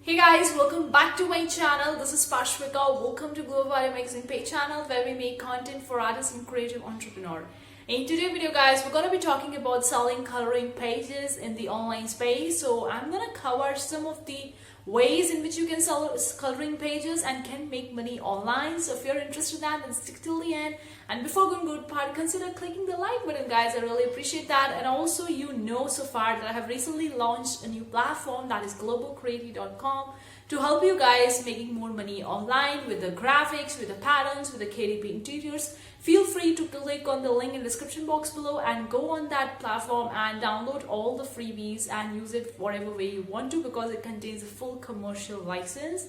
Hey guys, welcome back to my channel. This is Pashwika. Welcome to GLOBO magazine page channel where we make content for artists and creative entrepreneur. In today's video guys, we're going to be talking about selling coloring pages in the online space. So I'm going to cover some of the ways in which you can sell coloring pages and can make money online. So if you're interested in that, then stick till the end. And before going good part, consider clicking the like button guys. I really appreciate that. And also so far that I have recently launched a new platform that is globocreative.com to help you guys making more money online with the graphics, with the patterns, with the KDP interiors. Feel free to click on the link in the description box below and go on that platform and download all the freebies and use it whatever way you want to, because it contains a full commercial license.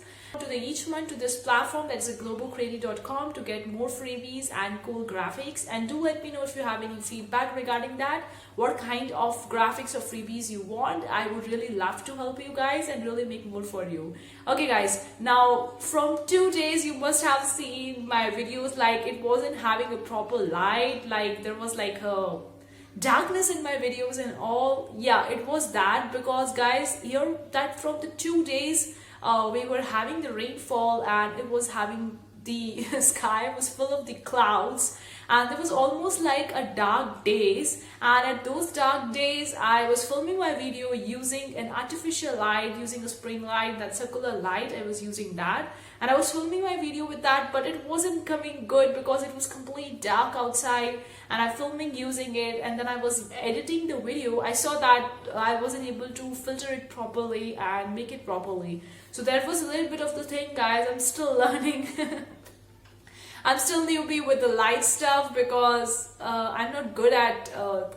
Each month to this platform, that is globocreative.com, to get more freebies and cool graphics. And do let me know if you have any feedback regarding that, what kind of graphics or freebies you want. I would really love to help you guys and really make more for you. Okay guys, now from 2 days you must have seen my videos, like it wasn't having a proper light, like there was like a darkness in my videos and all. Yeah, it was that because guys, here that from the 2 days we were having the rainfall and it was having the sky was full of the clouds and there was almost like a dark days, and at those dark days I was filming my video using an artificial light, using a spring light, that circular light. I was using that and I was filming my video with that, but it wasn't coming good because it was completely dark outside and I'm filming using it, and then I was editing the video. I saw that I wasn't able to filter it properly and make it properly. So that was a little bit of the thing guys. I'm still learning. I'm still newbie with the light stuff because I'm not good at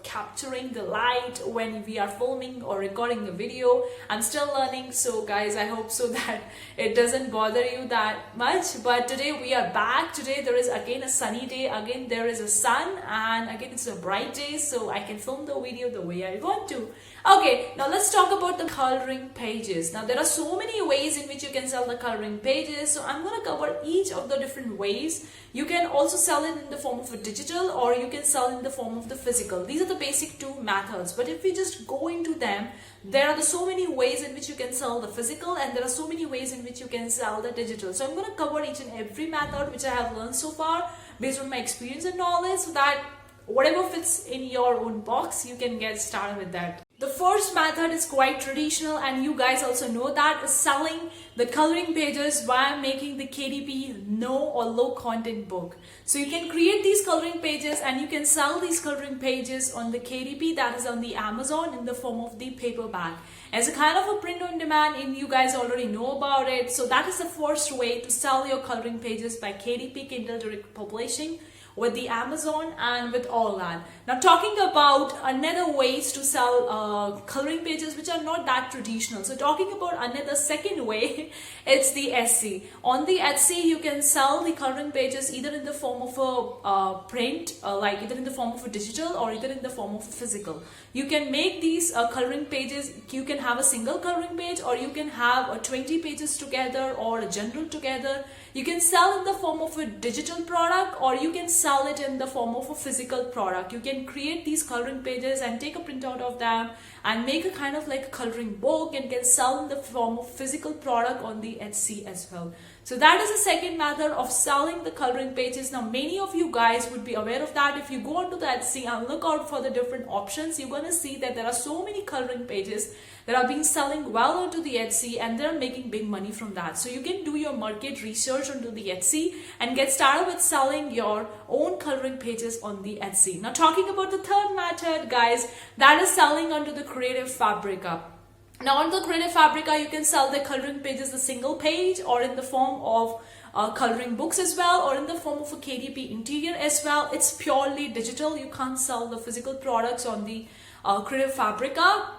capturing the light when we are filming or recording the video. I'm still learning, so guys, I hope so that it doesn't bother you that much. But today we are back. Today there is again a sunny day, again there is a sun, and again it's a bright day, so I can film the video the way I want to. Okay, now let's talk about the coloring pages. Now there are so many ways in which you can sell the coloring pages, so I'm going to cover each of the different ways. You can also sell it in the form of a digital, or you can sell in the form of the physical. These are the basic two methods, but if we just go into them, there are so many ways in which you can sell the physical and there are so many ways in which you can sell the digital. So I'm going to cover each and every method which I have learned so far based on my experience and knowledge, so that whatever fits in your own box, you can get started with that. The first method is quite traditional and you guys also know that, is selling the coloring pages by making the KDP no or low content book. So you can create these coloring pages and you can sell these coloring pages on the KDP, that is on the Amazon, in the form of the paperback, as a kind of a print on demand, and you guys already know about it. So that is the first way to sell your coloring pages by KDP, Kindle Direct Publishing, with the Amazon and with all that. Now talking about another ways to sell coloring pages which are not that traditional. So talking about another second way, it's the Etsy. On the Etsy you can sell the coloring pages either in the form of a print, like either in the form of a digital or either in the form of a physical. You can make these coloring pages, you can have a single coloring page or you can have 20 pages together or a general together. You can sell in the form of a digital product or you can sell it in the form of a physical product. You can create these coloring pages and take a printout of them and make a kind of like a coloring book and can sell in the form of physical product on the Etsy as well. So that is the second method of selling the coloring pages. Now many of you guys would be aware of that. If you go onto the Etsy and look out for the different options, you're going to see that there are so many coloring pages that are being selling well onto the Etsy and they're making big money from that. So you can do your market research onto the Etsy and get started with selling your own coloring pages on the Etsy. Now talking about the third method guys, that is selling onto the Creative Fabrica. Now on the Creative Fabrica you can sell the coloring pages, the single page, or in the form of coloring books as well, or in the form of a KDP interior as well. It's purely digital. You can't sell the physical products on the Creative Fabrica.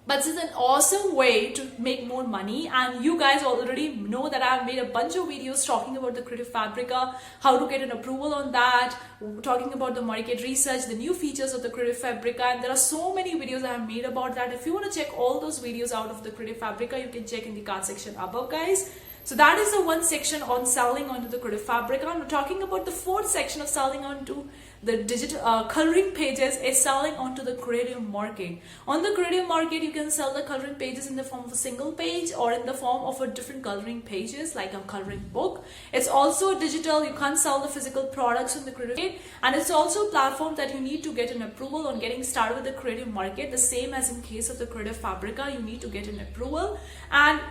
But this is an awesome way to make more money, and you guys already know that I've made a bunch of videos talking about the Creative Fabrica, how to get an approval on that, talking about the market research, the new features of the Creative Fabrica, and there are so many videos I have made about that. If you want to check all those videos out of the Creative Fabrica, you can check in the card section above guys. So that is the one section on selling onto the creative fabric. I'm talking about the fourth section of selling onto the digital coloring pages is selling onto the creative market. On the creative market, you can sell the coloring pages in the form of a single page or in the form of a different coloring pages like a coloring book. It's also digital. You can't sell the physical products on the creative market, and it's also a platform that you need to get an approval on getting started with the creative market. The same as in case of the creative fabrica, you need to get an approval, and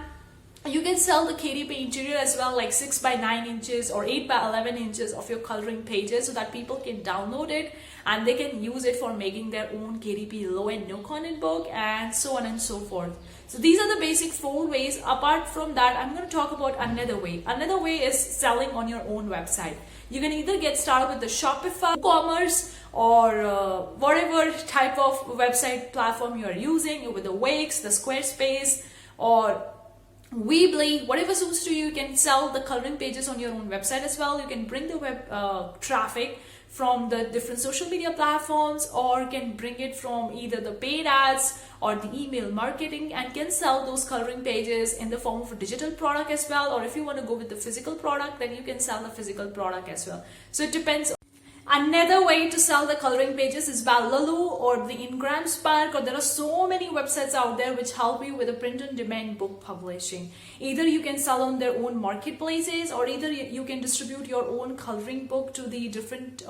you can sell the KDP interior as well, like 6 by 9 inches or 8 by 11 inches of your coloring pages, so that people can download it and they can use it for making their own KDP low and no content book, and so on and so forth. So these are the basic 4 ways. Apart from that, I'm going to talk about another way. Another way is selling on your own website. You can either get started with the Shopify, commerce, or whatever type of website platform you are using, with the Wix, the Squarespace, or Weebly, whatever suits to you. You can sell the coloring pages on your own website as well. You can bring the web traffic from the different social media platforms, or can bring it from either the paid ads or the email marketing, and can sell those coloring pages in the form of a digital product as well. Or if you want to go with the physical product, then you can sell the physical product as well. So it depends. Another way to sell the coloring pages is by Lulu or the Ingram Spark, or there are so many websites out there which help you with the print-on-demand book publishing. Either you can sell on their own marketplaces, or either you can distribute your own coloring book to the different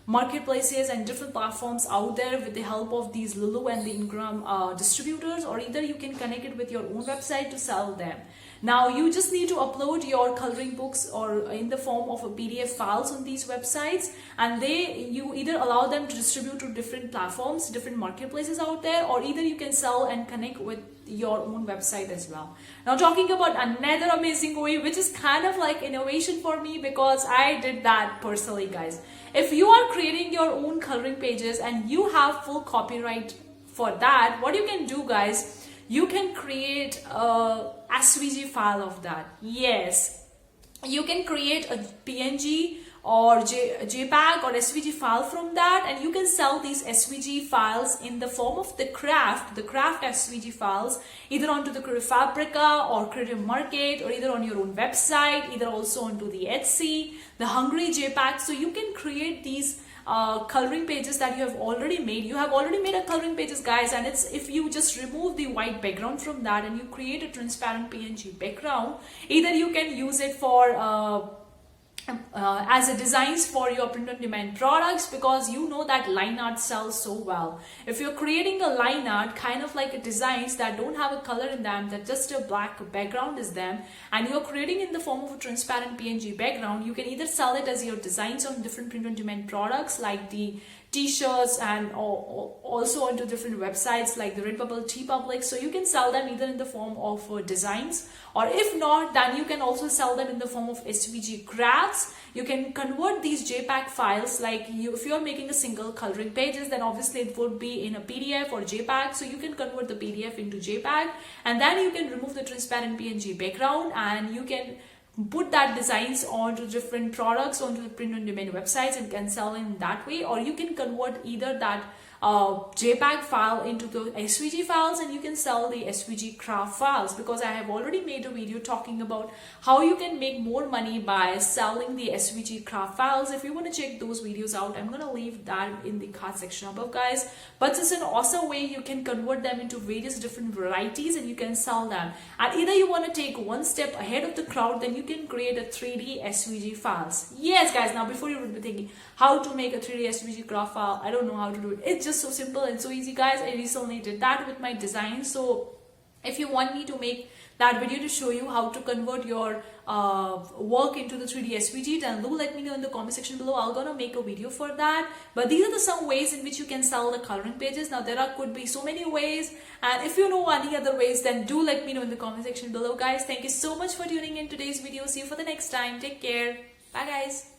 marketplaces and different platforms out there with the help of these Lulu and the Ingram distributors, or either you can connect it with your own website to sell them. Now you just need to upload your coloring books or in the form of a PDF files on these websites, and you either allow them to distribute to different platforms, different marketplaces out there, or either you can sell and connect with your own website as well. Now talking about another amazing way, which is kind of like innovation for me, because I did that personally, guys. If you are creating your own coloring pages and you have full copyright for that, what you can do, guys, you can create a SVG file of that. Yes, you can create a PNG or JPEG or SVG file from that, and you can sell these SVG files in the form of the craft SVG files, either onto the Creative Fabrica or Creative Market, or either on your own website, either also onto the Etsy, the Hungry JPEG. So you can create these coloring pages that you have already made. You have already made a coloring pages, guys, and it's if you just remove the white background from that and you create a transparent PNG background, either you can use it for as a designs for your print-on-demand products, because you know that line art sells so well. If you're creating a line art kind of like a designs that don't have a color in them, that just a black background is them, and you're creating in the form of a transparent PNG background, you can either sell it as your designs on different print-on-demand products like the t-shirts, and also onto different websites like the Redbubble, Teepublic. So you can sell them either in the form of designs, or if not, then you can also sell them in the form of SVG crafts. You can convert these JPEG files, like if you're making a single coloring pages, then obviously it would be in a PDF or JPEG. So you can convert the PDF into JPEG, and then you can remove the transparent PNG background, and you can put that designs onto different products onto the print-on-demand websites and can sell in that way. Or you can convert either that JPEG file into the SVG files, and you can sell the SVG craft files, because I have already made a video talking about how you can make more money by selling the SVG craft files. If you want to check those videos out, I'm going to leave that in the card section above, guys. But it's an awesome way you can convert them into various different varieties and you can sell them. And either you want to take one step ahead of the crowd, then you can create a 3D SVG files. Yes, guys, now before you would be thinking how to make a 3D SVG craft file, I don't know how to do it. It's just so simple and so easy, guys. I recently did that with my design. So if you want me to make that video to show you how to convert your work into the 3D SVG, then do let me know in the comment section below. I'm gonna make a video for that. But these are some ways in which you can sell the coloring pages. Now there could be so many ways, and if you know any other ways, then do let me know in the comment section below, guys. Thank you so much for tuning in today's video. See you for the next time. Take care. Bye, guys.